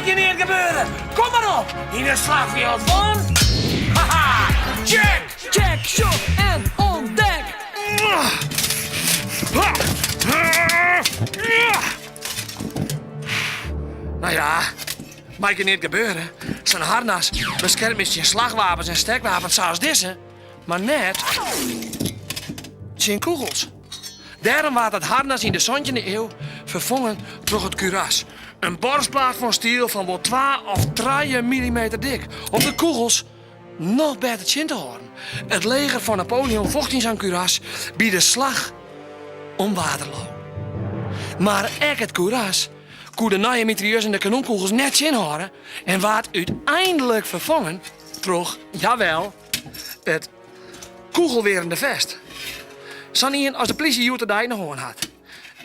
mag je niet gebeuren. Kom maar op. In het slagveld van... Haha, check. Check, shot en ontdek. Nou ja, mag je niet gebeuren. Zijn harnas beschermt met je slagwapens en stekwapens zoals deze. Maar net... zijn kogels. Daarom werd het harnas in de 17e eeuw vervangen door het kuras. Een borstplaat van steel van wel 2 of 3 millimeter dik. Om de kogels nog beter chin te houden. Het leger van Napoleon vocht in zijn kuras bij de slag om Waterloo. Maar ook het kuras kon de nieuwe mitrailleurs en de kanonkogels net inhouden en werd uiteindelijk vervangen door, jawel, het kogelwerende vest. Zo'n als de politie Utah daar nog gewoon had.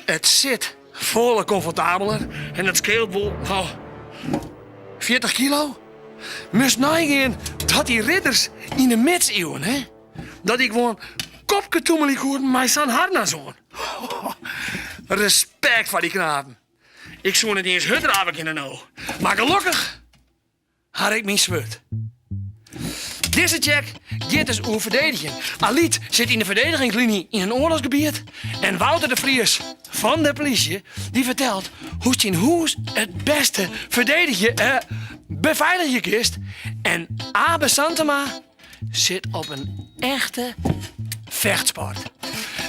Het zit volle comfortabeler en het scheelt wel, 40 kilo. Moest nagaan dat die ridders in de middeleeuwen, hè, dat ik gewoon kopketoemelie hoorde met zijn harnas aan. Respect voor die knapen. Ik zou het niet eens hutraven kunnen nou. Maar gelukkig had ik mijn zwart. Deze check gaat dus over verdedigen. Aliet zit in de verdedigingslinie in een oorlogsgebied. En Wouter de Vries van de politie die vertelt hoe je in huis het beste beveiligen kist. En Abe Santema zit op een echte vechtsport.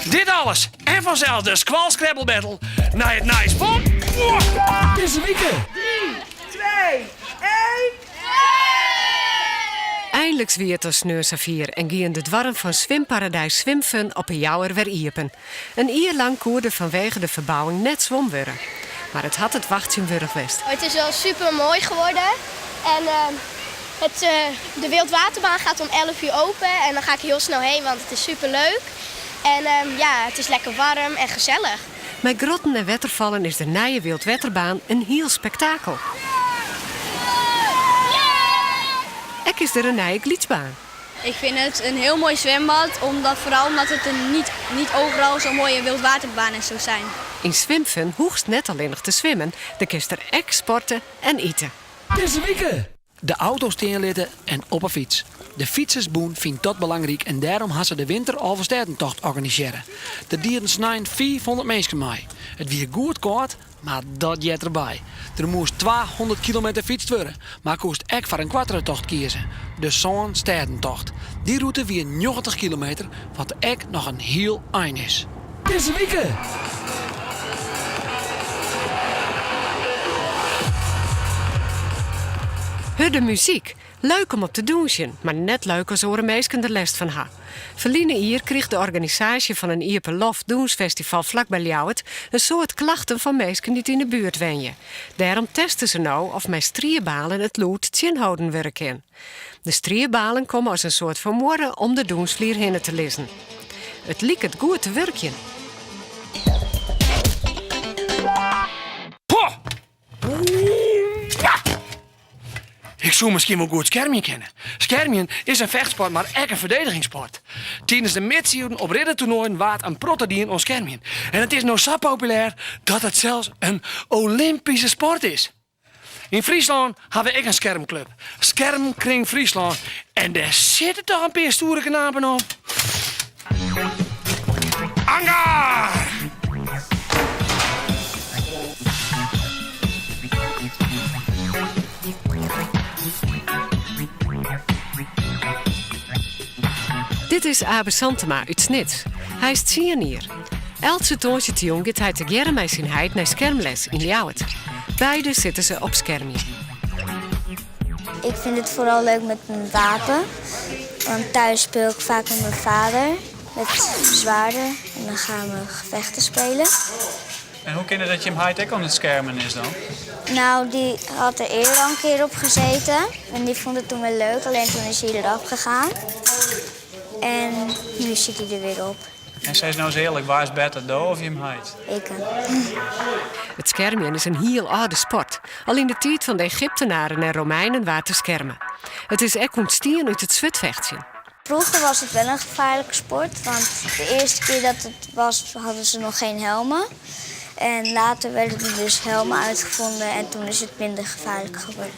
Dit alles en vanzelf de Squall Scrabble Battle naar het nice spot. Deze weekend. 3, 2, 1. Eindelijk weer tot Sneur-Savier en gingen de dwarren van Swimparadijs Zwimfun op een jouwer weer iepen. Een uur lang koerde vanwege de verbouwing net zwom worden. Maar het had het wachtje wurg west. Het is wel super mooi geworden. En de wildwaterbaan gaat om 11 uur open. En dan ga ik heel snel heen, want het is super leuk. En het is lekker warm en gezellig. Met grotten en watervallen is de nieuwe wildwaterbaan een heel spektakel. Ek is er een nieuwe glitsbaan. Ik vind het een heel mooi zwembad, vooral omdat het niet overal zo'n mooie wildwaterbaan is zo zijn. In Zwimfun hoegst net alleen nog te zwemmen, de kist er ek sporten en eten. Deze weekend. De auto's tegenlitten en op een fiets. De fietsersboen vindt dat belangrijk en daarom gaan ze de winter Alverstedentocht organiseren. De dieren snijden 400 mensen mee. Het weer goed koud, maar dat jet erbij. Er moest 200 kilometer fietst worden, maar kost ek voor een kwartiertocht kiezen. De Zo'n-Stedentocht. Die route weer 90 kilometer, wat ek nog een heel eind is. Deze weekend. De muziek. Leuk om op te douchen, maar net leuk als oren meesken de les van haar. Verliezen hier kreeg de organisatie van een Ieper Lof Doensfestival vlakbij Ljouwert een soort klachten van meesken die in de buurt wenjen. Daarom testen ze nou of met strierbalen het lood tjinhouden werken. De strierbalen komen als een soort vermoorden om de doensvlier heen te lezen. Het liek het goed te werken. Ik zou misschien wel goed schermien kennen. Schermien is een vechtsport, maar ook een verdedigingssport. Tijdens de midseizoen op riddertoernooien waard een protterdien on schermien. En het is nou zo populair dat het zelfs een Olympische sport is. In Friesland hebben we ook een schermclub. Schermkring Friesland. En daar zitten toch een paar stoere knapen op. Angar! Dit is Abe Santema uit Snits. Hij is hier. Elke toonsje te jong gaat hij together met zijn heid naar schermles in Ljouwert. Beiden zitten ze op schermje. Ik vind het vooral leuk met mijn wapen. Want thuis speel ik vaak met mijn vader. Met zwaarden. En dan gaan we gevechten spelen. En hoe kinderen dat je hem high-tech aan het schermen is dan? Nou, die had er eerder al een keer op gezeten. En die vond het toen wel leuk. Alleen toen is hij eraf gegaan. En nu zit hij er weer op. En zij is nou eens eerlijk, waar is beter, do of je hem hide? Ik. Het schermen is een heel oude sport. Al in de tijd van de Egyptenaren en Romeinen waren te schermen. Het is echt ontstaan uit het zwetvechtje. Vroeger was het wel een gevaarlijke sport. Want de eerste keer dat het was, hadden ze nog geen helmen. En later werden er dus helmen uitgevonden en toen is het minder gevaarlijk geworden.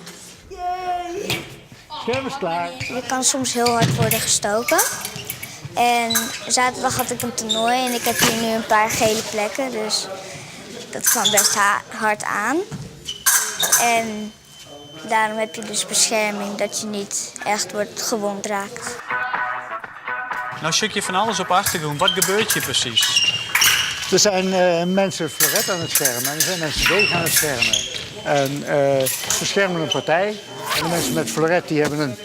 Scherm is klaar. Je kan soms heel hard worden gestoken. En zaterdag had ik een toernooi en ik heb hier nu een paar gele plekken, dus dat kwam best hard aan. En daarom heb je dus bescherming dat je niet echt wordt gewond raakt. Nou zoek je van alles op achtergrond. Wat gebeurt hier precies? Er zijn mensen floret aan het schermen en er zijn mensen deeg aan het schermen. En we schermen een partij. En de mensen met floret die hebben een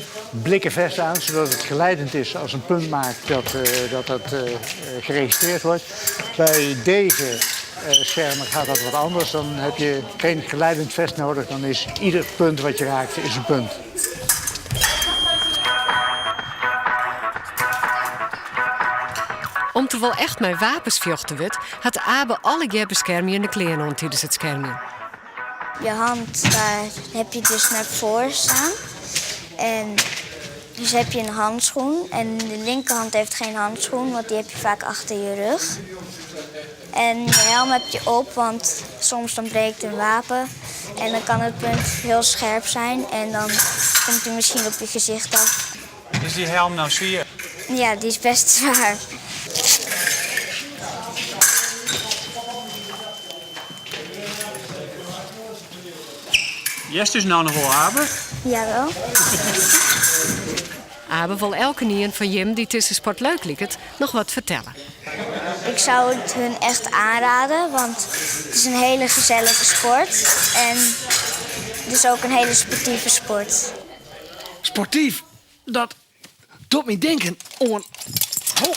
blikken vest aan, zodat het geleidend is als een punt maakt dat geregistreerd wordt. Bij deze schermen gaat dat wat anders. Dan heb je geen geleidend vest nodig. Dan is ieder punt wat je raakt is een punt. Om te wel echt met wapens vjochten werd, had Abe alle jaar beschermende kleren aan tijdens het schermen. Je hand, daar heb je dus naar voren staan. En dus heb je een handschoen. En de linkerhand heeft geen handschoen, want die heb je vaak achter je rug. En je helm heb je op, want soms dan breekt een wapen. En dan kan het punt heel scherp zijn en dan komt hij misschien op je gezicht af. Is die helm nou zwaar? Ja, die is best zwaar. Yes, dus nou nog wel Abe? Jawel. Abe wil elke nien van Jim die tussen sport leuk lieket nog wat vertellen. Ik zou het hun echt aanraden, want het is een hele gezellige sport. En het is ook een hele sportieve sport. Sportief, dat doet me denken aan... Oh.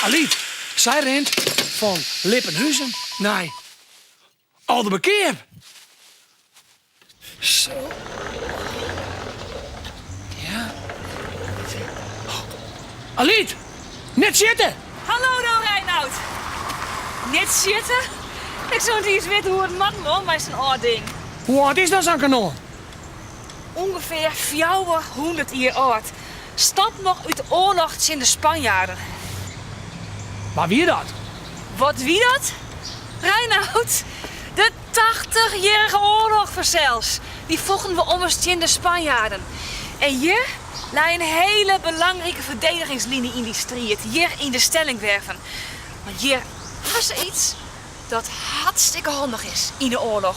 Aliet, zij rent van Lippenhuizen naar Alderbekeer. Zo. Ja. Oh. Aliet, net zitten. Hallo dan, Reinoud. Niet zitten? Ik zou niet eens weten hoe het man moet met zijn oor-ding. Hoe oud is dat zo'n kanon? Ongeveer 400 jaar oud. Stamt nog uit de oorlog in de Spanjaarden. Maar wie dat? Wat wie dat? Reinoud, de 80-jarige oorlog zelfs. Die vochten we om ons in de Spanjaarden. En hier lag een hele belangrijke verdedigingslinie in die strijd. Hier in de Stellingwerven. Want hier was er iets dat hartstikke handig is in de oorlog.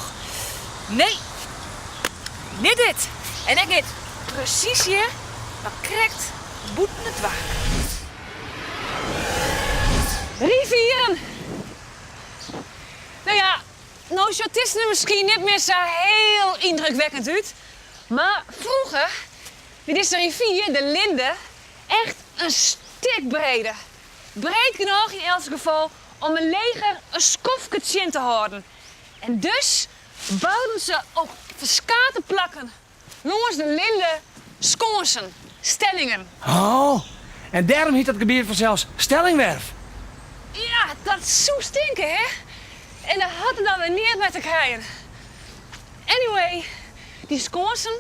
Nee, niet dit. En ik niet. Precies hier, maar correct boeten het waar. Rivieren! Nou ja, nou ziet het er misschien niet meer zo heel indrukwekkend uit. Maar vroeger was de rivier, de Linde, echt een stuk breder. Breed genoeg in elk geval om een leger een skofketje in te houden. En dus bouwden ze op verschillende plakken langs de Linde sconsen, stellingen. Oh, en daarom heet dat gebied vanzelfs Stellingwerf. Ja, dat zou stinken, hè? En dat had het dan weer niet met te krijgen. Anyway, die sconsen,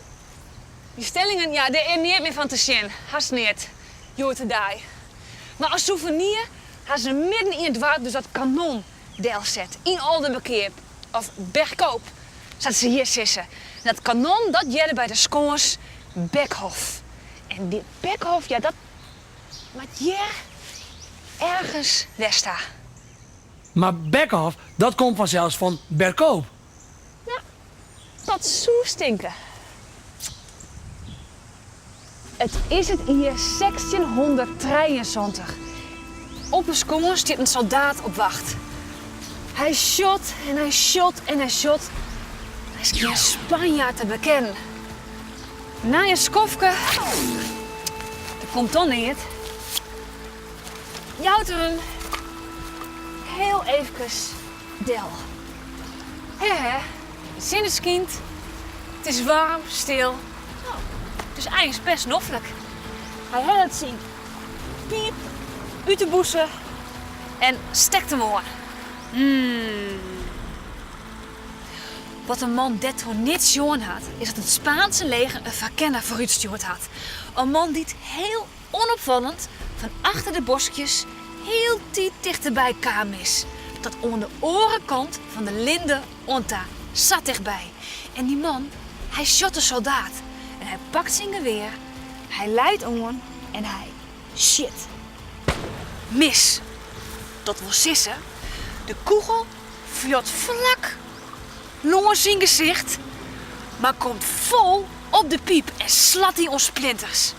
die stellingen, ja, daar is niet meer van te zien. Haast niet. Joh te die. Maar als souvenir hadden ze midden in het water dus dat kanon zet. In Oldenbekeer, of Bergkoop, zaten ze hier sissen. En dat kanon, dat jelle bij de sconers Bekhof. En dit Bekhof, ja, dat... Maar hier... ergens Westa. Maar Bekhof, dat komt vanzelfs van Berkoop. Ja, dat zou stinken. Het is het hier 1623. Op een skoon zit een soldaat op wacht. Hij shot en hij shot en hij shot. Hij is geen Spanjaard te bekennen. Na je skofke... Dat komt dan niet. Jouteren. Heel eventjes del. Hè, zinneskind. Het is warm, stil. Oh, het is eigenlijk best noffelijk. Hij had het zien. Piep, uit de bossen en stek hem aan. Wat een man dit voor niets jongen had, is dat het Spaanse leger een verkenner vooruitstuurd had. Een man die het heel onopvallend van achter de bosjes heel dicht dichterbij kwam is. tot aan de orenkant van de linde onta zat dichtbij. En die man, hij shot een soldaat. En hij pakt zijn geweer, hij leidt aan en hij shit. Mis. Dat wil sissen. De kogel vliegt vlak langs zijn gezicht, maar komt vol op de piep en slat hij ons splinters.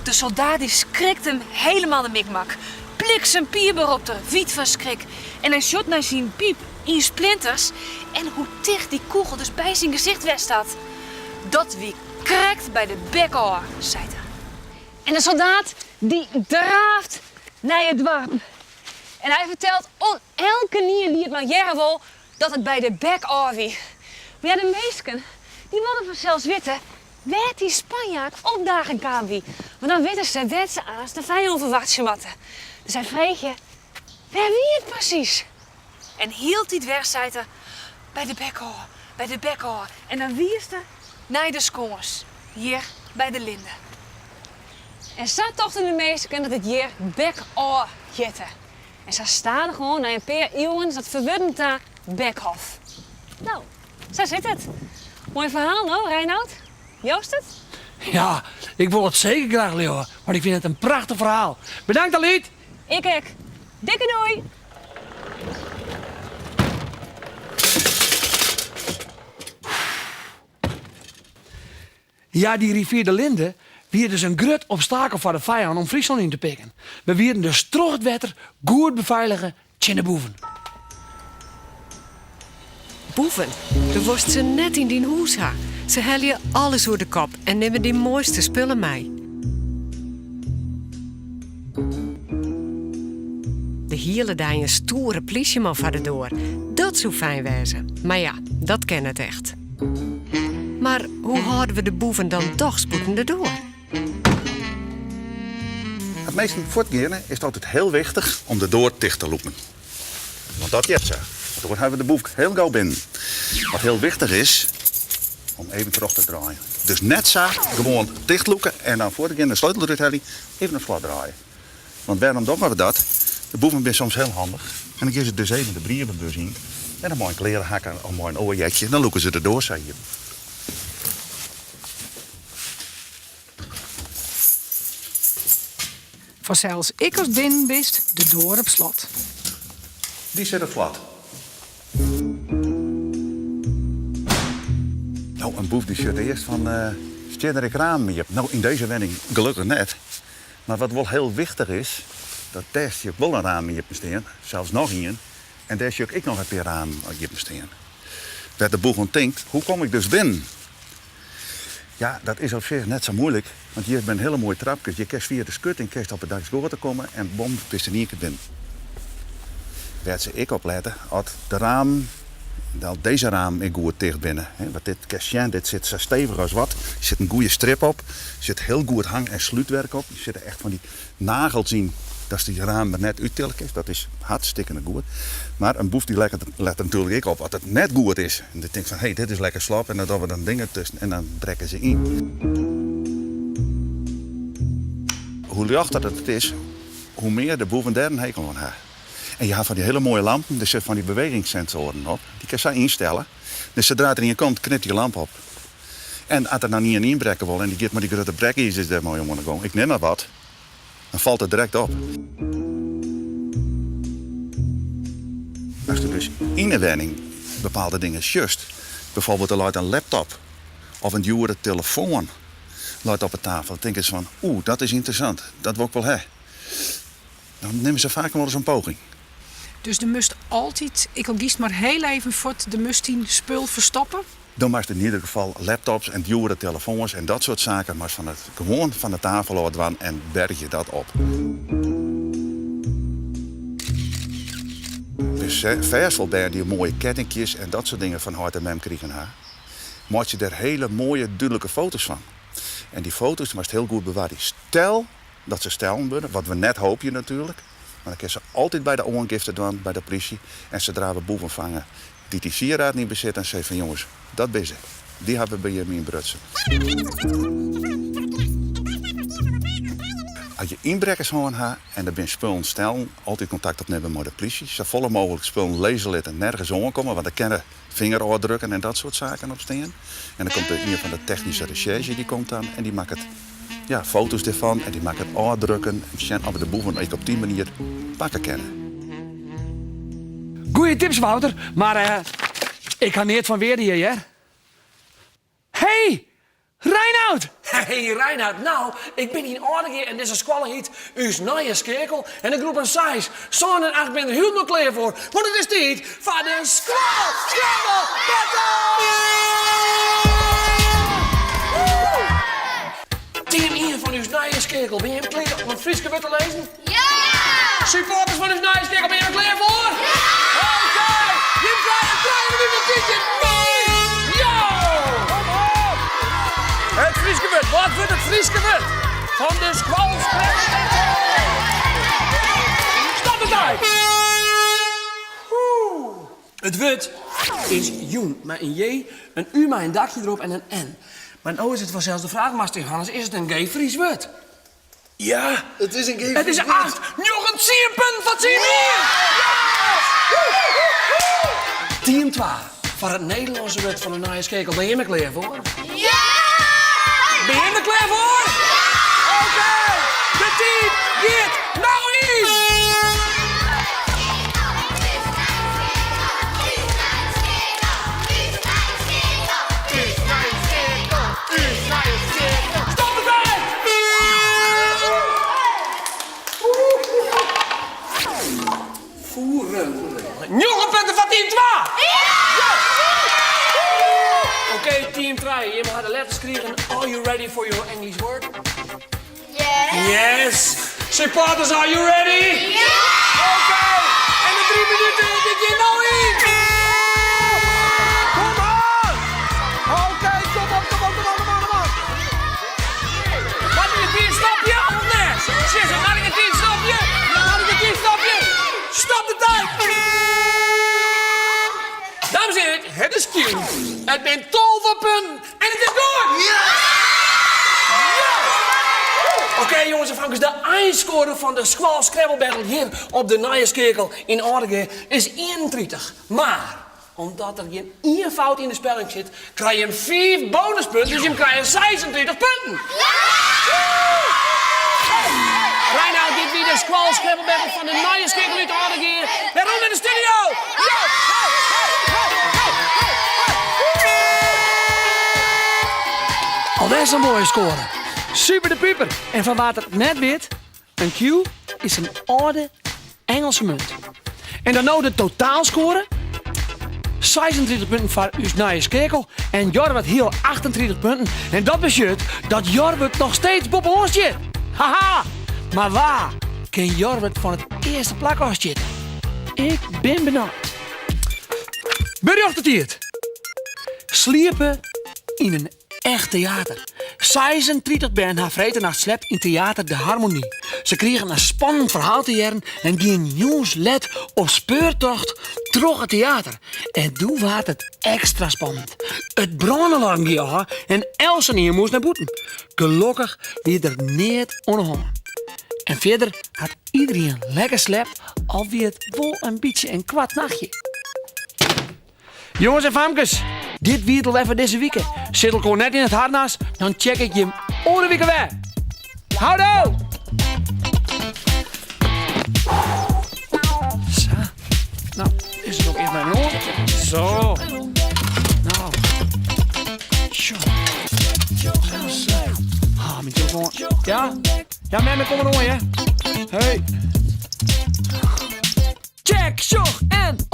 De soldaat die schrikt hem helemaal de mikmak. Bliksem pierber op de wiet van schrik. En hij shot naar zijn piep in splinters. En hoe dicht die kogel dus bij zijn gezicht weg staat. Dat wie krekt bij de bekhoor, zei hij. En de soldaat die draaft naar het dorp. En hij vertelt on elke nier die het maar jaren wil dat het bij de bekhoor wie. Maar ja, de meesten die wilden vanzelfs weten waar die Spanjaard opdagen kan wie. Want dan weten ze waar ze aan de vijand verwacht je matten. Dus hij vreeg je, waar wie het precies? En hield hij het weg, zei hij, bij de bekhoor. En dan wierste naar de skoons, hier bij de linde. En zat toch in de meesten dat het hier bekhoor jette. En ze staan gewoon na een paar eeuwen dat verwuddend daar Bekhof. Nou, zo zit het. Mooi verhaal, no, Reinoud? Joost het? Ja, ik wil het zeker graag leeuwen, maar ik vind het een prachtig verhaal. Bedankt, Aliet. Ik. Dikke doei! Ja, die rivier de Linde wie dus een groot obstakel voor de vijand om Friesland in te pikken. We wierden dus troch het wetter goed beveiligen tegen de boeven. Boeven, de worst ze net in die hoes ha. Ze hellen je alles door de kop en nemen die mooiste spullen mee. De hele dag een stoere politieman van de door. Dat zou fijn wezen. Maar ja, dat ken het echt. Maar hoe houden we de boeven dan toch spoedende door? Het meest voortgeren is altijd heel wichtig om de deur dicht te lopen. Want dat jet ze. Door hebben we de boef heel gauw binnen. Wat heel wichtig is, om even terug te draaien. Dus net zo, gewoon dichtloeken en dan voor de sleutel eruit halen, even een slot draaien. Want waarom doen we dat? De boeven zijn soms heel handig. En dan geven ze dus even de brievenbus in. En dan mooi kleren hakken, een mooi oorjetje. En dan loeken ze erdoor, zei je. Voor zelfs ik als binnen wist de deur op slot. Die zit op slot. Nou, een boef die zit eerst van, steer ik raam mee. Nou, in deze wending gelukkig net. Maar wat wel heel wichtig is, dat daar zie ik wel een raam mee staan, zelfs nog een. En daar zie ik nog een paar raam mee staan. Waar de boeg aan denkt, hoe kom ik dus binnen? Ja, dat is op zich net zo moeilijk, want hier ben een hele mooie trapjes. Je kan via de skut en kan op het dagsgoor te komen en bom, is er niet binnen. Werd ze ik opletten, als de raam, dat deze raam ik goed dicht binnen. Want dit kastje, dit zit zo stevig als wat. Er zit een goede strip op, er zit heel goed hang- en sluitwerk op. Er zitten echt van die nagels in, dat die raam er net uittillig is. Dat is hartstikke goed. Maar een boef die let er natuurlijk ik op, als het net goed is. En die denkt van, hey, dit is lekker slap en dan doen we dan dingen tussen en dan brekken ze in. Hoe lichter het is, hoe meer de boeven daar een hekel aan hebben. En je hebt van die hele mooie lampen, er zitten van die bewegingssensoren op. Die kan je instellen. Dus zodra het in je komt, knipt die lamp op. En als er nou niet een inbrekken wil en die geeft maar die grote brekjes is daar mooi om te gaan. Ik neem maar wat. Dan valt het direct op. Als je dus in de woning bepaalde dingen just, bijvoorbeeld er luidt een laptop of een dure telefoon luidt op de tafel, dan denken ze van, dat is interessant, dat wil ik wel hebben. Dan nemen ze vaak wel eens een poging. Dus de must altijd, ik al kies maar heel even voort, de must die spul verstoppen. Dan maakt in ieder geval laptops en dure telefoons en dat soort zaken, maar gewoon van de tafel afdwan en berg je dat op. Dus vers wel bij die mooie kettingjes en dat soort dingen van hart en mem krijgen haar. Maak je er hele mooie, duidelijke foto's van. En die foto's moest heel goed bewaren. Stel dat ze stellen worden, wat we net hopen natuurlijk. Maar dan kunnen ze altijd bij de ongiften doen, bij de politie. En zodra we boeven vangen die sieraad niet bezit, en zeggen van jongens, dat is ze. Die hebben we bij je in Brutsen. Als je inbrekkers gewoon ha en er zijn spullen stellen, altijd contact opnemen met de politie. Zo volle mogelijk spullen lezen laten nergens aankomen, want er kunnen vingerafdrukken en dat soort zaken op staan. En dan komt er een van de technische recherche die komt dan en die maakt het, foto's ervan en die maakt het afdrukken en zien of we de boeven ook op die manier pakken kunnen. Goeie tips, Wouter, maar ik ga niet van weer hier, hè? Hey, Reinoud! Hey Reinhard, nou, ik ben hier aardig en deze squallen heet U's Nieuwe Skekel en de groep een size. Zo'n en 8 ben er helemaal klaar voor, want het is tijd van de Squall Scrabble Battle! Team 1 van U's Nieuwe Skekel, ben je hem klaar om het Frieske wet te lezen? Ja! Supporters van U's Nieuwe Skekel, ben je er klaar voor? Ja! Oké, je krijgt nu een tientje mee! Yo! Het Frieske wet, wat wordt het Frieske wet? Van de Squall Scrabble Battle! Stop de tijd! Het wut is joen, met een J, een U met een dakje erop en een N. Maar nou is het vanzelfs de vraag, Master Johannes, is het een gay Fries wut? Ja, het is een game. Het is 8, nog een 10 punten van team 1! Team 2, van het Nederlandse wut van de Nieuwe Skekel. Ben je er klaar voor? Ja! Ben je er klaar voor? Ja! Oké, de team gaat nou in! Stop de tijd! Voeren. Nog een punten van team 2! Oké, team 2, je mag de letters krijgen. Are you ready for your English word? Yes. Yes! Supporters, are you ready? Yeah. Oké, en de 3 minuten dit je nou in! Kom aan! Oké, kom op. Wat is het 10 stapje of net? Zes, had ik het 10 stapje? Dan had ik het 10 stapje. Stop de tijd! Dames en heren, het is Q. Het bent 12 punten en het is goed! Ja! Oké, jongens en vrouwtjes, de eindscore van de Squall Scrabble Battle hier op de Nieuwe Skekel in Aardige is 31. Maar, omdat er geen 1 fout in de spelling zit, krijg je hem 5 bonuspunten, dus je krijgt 26 punten. Reinoud, dit weer de Squall Scrabble Battle van de Nieuwe Skekel uit Aardige. Waarom in de studio? Al dat is een mooie score. Super de puper. En van wat het net weet, een Q is een oude Engelse munt. En dan nou de totaalscore. 26 punten voor uw Nieuwe Skekel en Jorwert heel 38 punten. En dat betekent dat Jorwert nog steeds boven ons zit. Haha! Maar waar kan Jorwert van het eerste plakhuis zitten? Ik ben benieuwd. Berjochtertiert. Sliepen in een echt theater. 36 ben haar vretenacht slept in theater De Harmonie. Ze kregen een spannend verhaal te jaren en gingen jongens let op speurtocht terug het theater. En toen was het extra spannend. Het brandalarm ging aan en Elsen hier moest naar boeten. Gelukkig wie er niet onderhonden. En verder had iedereen lekker slept, al wie het wel een beetje een kwart nachtje. Jongens en famkes, dit wiedel even deze week. Zit ik gewoon net in het harnas, dan check ik je hem over de week weer. Houdo! Zo. Nou, is het ook even mijn oor? Zo. Nou. Zo. Zo. Ah, mijn telefoon. Ja? Ja, met kom maar om, hè? Hey. Check, zoch en